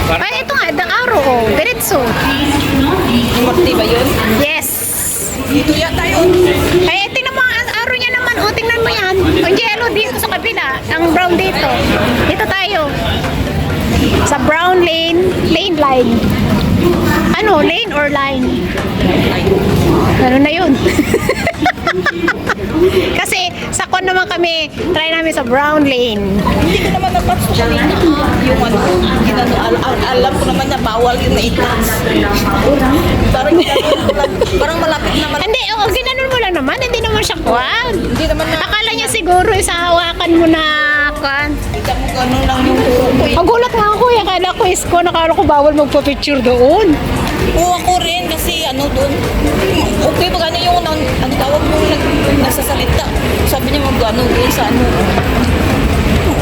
Ay, ito nga, the arrow, oh. Diretso. Korte ba yun? Yes. Dito yata yun. Ay, tingnan mo, ang arrow niya naman, oh, tingnan mo yan. Ang yellow dito sa kabila, ang brown dito. Dito tayo. Sa brown lane, line. Ano, lane or line? Ano na yun? Kasi sa kon naman kami, try namin sa brown lane. Hindi ko naman napatso kanina. Yung ano, alam ko naman na bawal yung na-touch. Parang malapit naman. Hindi, oh, ginanon mo lang naman, hindi naman siya kwan. Hindi naman na. Akala niya siguro isa hawakan mo na kwan. Kita mo gano'n lang yung turo ko eh. Ang gulat nga ako, akala ko is ko, nakala ko bawal magpa-picture doon. Oo, ako rin kasi ano doon. Okay ba gano'n yung ano tawag mo nagsasalita. Sabi niya mag-ano doon sa ano.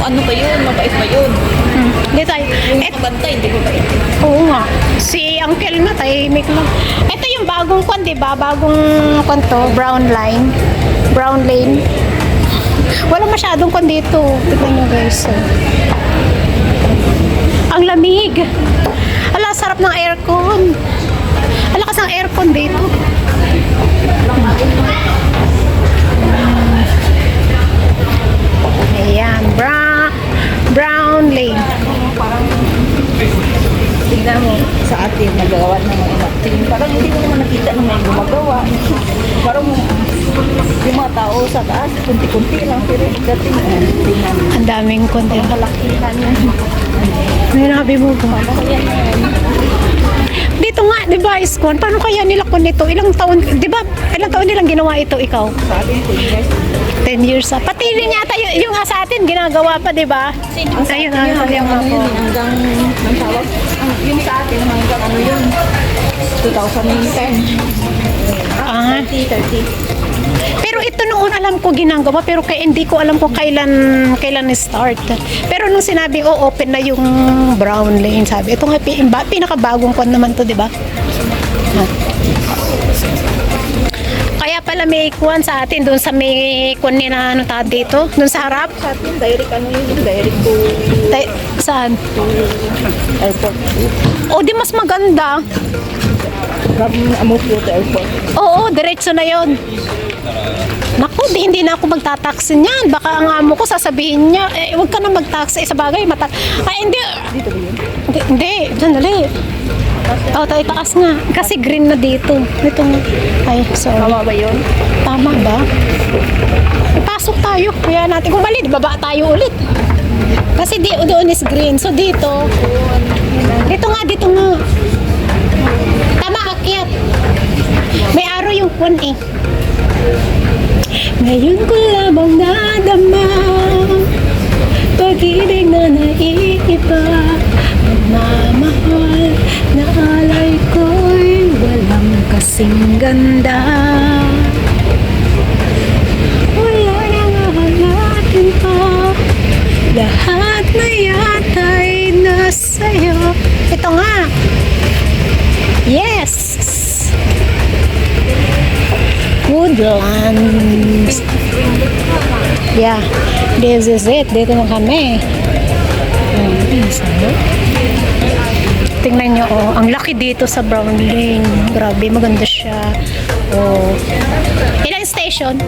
Ano ba yun? Mabait ba yun? Hindi tayo. Yung kabantay, hindi ko ba yun? Oo nga. Si Uncle na tahimik lang. Ito yung bagong kwan, di ba? Bagong kwan to, brown line. Brown lane. Wala masyadong kwan dito. Tignan nyo guys. Ang lamig. Ala, sarap ng aircon. Ala, lakas ng aircon dito. Ayan, brown lane. Tingnan mo sa atin, nagagawa ng mga acting. Parang hindi ko naman nakita ng mga gumagawa. Parang yung mga tao sa taas, kunti-kunti lang. Pero dating, tingnan. Ang daming konti. Kalakihan yan. May nabi mo ba? Ano kaya yan? Dito nga, di ba, Iskon? Paano kaya nila kun ito? Ilang taon, di ba, ilang taon nilang ginawa ito, ikaw? Sa atin, 10 10 years. years sa. Pati rin yata yung nga sa atin, ginagawa pa, di ba? Ayun, sabi Yung mo ano ako. yun, hanggang, ang tawag, yung sa atin hanggang ano yun, 2010. Ah. 30. Pero ito noon alam ko ginagawa, pero hindi ko alam kung kailan start. Pero nung sinabi, oh, open na yung brown lane, sabi, ito nga, pinakabagong kwan naman to, di ba? Ah. Kaya pala may kwan sa atin, doon sa may kwan nila, ano tawag dito, doon sa harap. Sa atin, direct ano yun, direct to Saan? airport. O, di mas maganda. From Amokyo to airport. Oo, diretso na yon. Naku, hindi na ako magtataksi niyan. Baka ang amo ko sasabihin niya, huwag ka na magtaksi. Sa bagay, ay, hindi. Dito ba yun? Hindi, dyan dali. Oo, tayo taas nga. Kasi green na dito. Ito nga. Ay, sorry. Tama ba yun? Tama ba? Pasok tayo. Kaya natin, kung mali, baba tayo ulit. Kasi doon is green. So dito, dito nga. Tama, akyat. May araw yung kwan eh. Ngayon ko lamang nadama pag-ibig na naiiba, pagmamahal na alay ko'y walang kasing ganda. Wala nang hahalatin pa, lahat na yata'y nasa'yo. Ito nga. Yes! Woodlands. Yeah, this is it. Dito na kami. Tingnan nyo, oh. Ang laki dito sa Brown Lane. Grabe, maganda siya. Oh. Ilang station?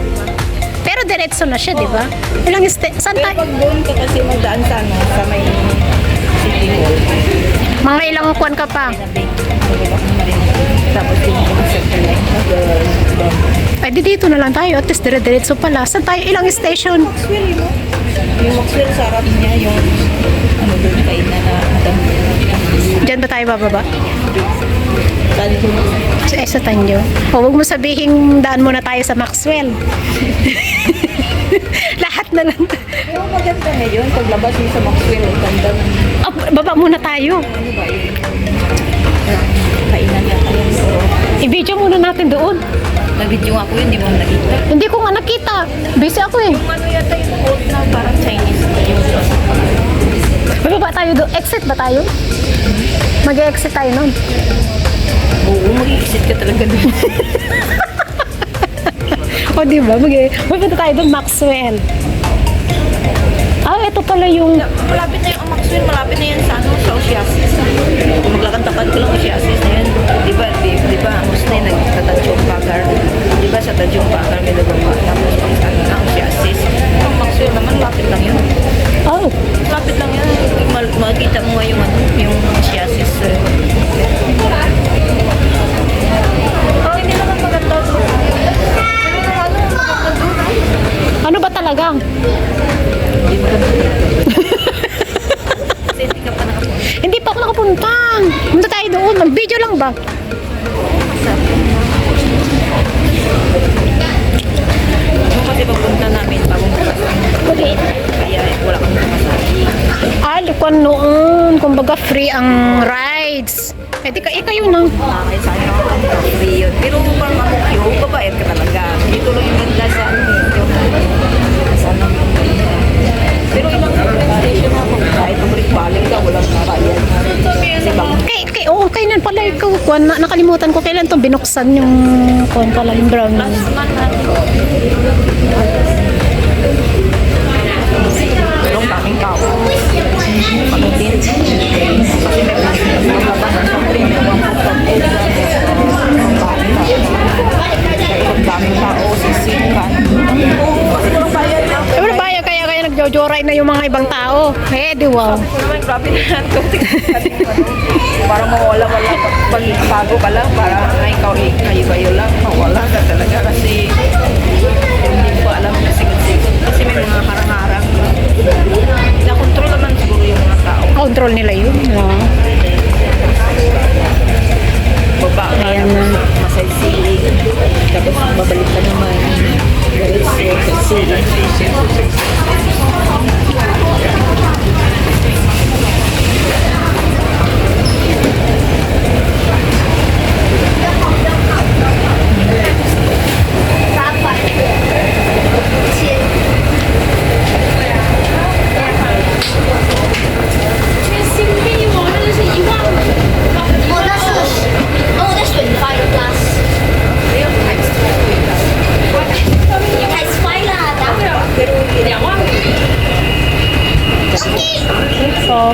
Pero diretso na siya, di ba? Ilang station? Saan Pero tayo? pag doon ka kasi magdaan sa ano, sa may city hall. Mga ilang kuwan ka pa? Tapos yung center line. Ay, di dito na lang tayo. At least dire-diretso pala. Saan tayo? Ilang station? Maxwell yun, no? Yung Maxwell sa harap niya, yung ano doon kayo na madami. Diyan ba tayo bababa? Tanto. Sa Tanyo. O, huwag mo sabihin daan muna tayo sa Maxwell. Lahat na lang. Pero maganda ngayon, paglabas niyo sa Maxwell, ang ganda ng Oh, baba muna tayo. ano ba yun? Kainan yata yun. I-video muna natin doon. Nag-video nga ako yun, di mo nakita. Hindi ko nga nakita. Busy ako eh. Ano yata yung old na parang Chinese na yun. Baba tayo doon. Exit ba tayo? Mag-exit tayo nun. Oo, mag-i-exit ka talaga doon. O, di ba? Pupunta tayo doon, Maxwell. Ah, ito pala yung... Malapit na yung Amaxwell, malapit na yan sa ano, sa Osiasis. Kung maglakad-takad ko lang Osiasis na yan. Di ba, Muslim nagtatansyong Pagar. Di ba sa Tansyong Pagar may nagawa. Tapos ang Osiasis. Ang Amaxwell naman, lapit lang yun. Oh, Lapit lang yan. Makikita mo nga yung ano, yung Osiasis. Oh, hindi naman maganda doon. Pero yung ano, maganda doon. ano ba talagang? Kasi hindi ka pa nakapunta. Hindi pa ako nakapunta. Punta tayo doon. Mag-video lang ba? Ano kasi pagpunta namin, bagong bukas. Ulit. Kaya wala kang masasabi. Ah, lukuan noon. Kumbaga free ang rides. Eh, di kayo na. Kaya sa akin ako free yun. Pero pang yung babayad ka talaga. Dito lang yung ganda sa ano eh. Sa ano. Pero ibang station ako. Kahit balik ka, walang bayad. Kasi bang Okay na pala ikaw. Kuwan, nakalimutan ko kailan to binuksan yung kuwan pala yung brown. last month na. Pero ang daming tao. Ano din. Kasi may plastic na mababa sa premium. Ang daming tao, sisikan. Kasi walang bayad lang. Pero baya kaya nagjojoray na yung mga ibang tao. Eh, di wow. Sabi ko naman, grabe na yan. Para mawala-wala. Pag bago ka lang, para na ikaw kayo lang. Mawala ka talaga kasi hindi ko alam na sigot-sigot. Kasi may mga harang-harang. Na-control naman siguro yung mga tao. Control nila yun. Yeah. Baba ka Ayan naman, na. masay-silig. Tapos babalik ka naman. Diretso, silig. So,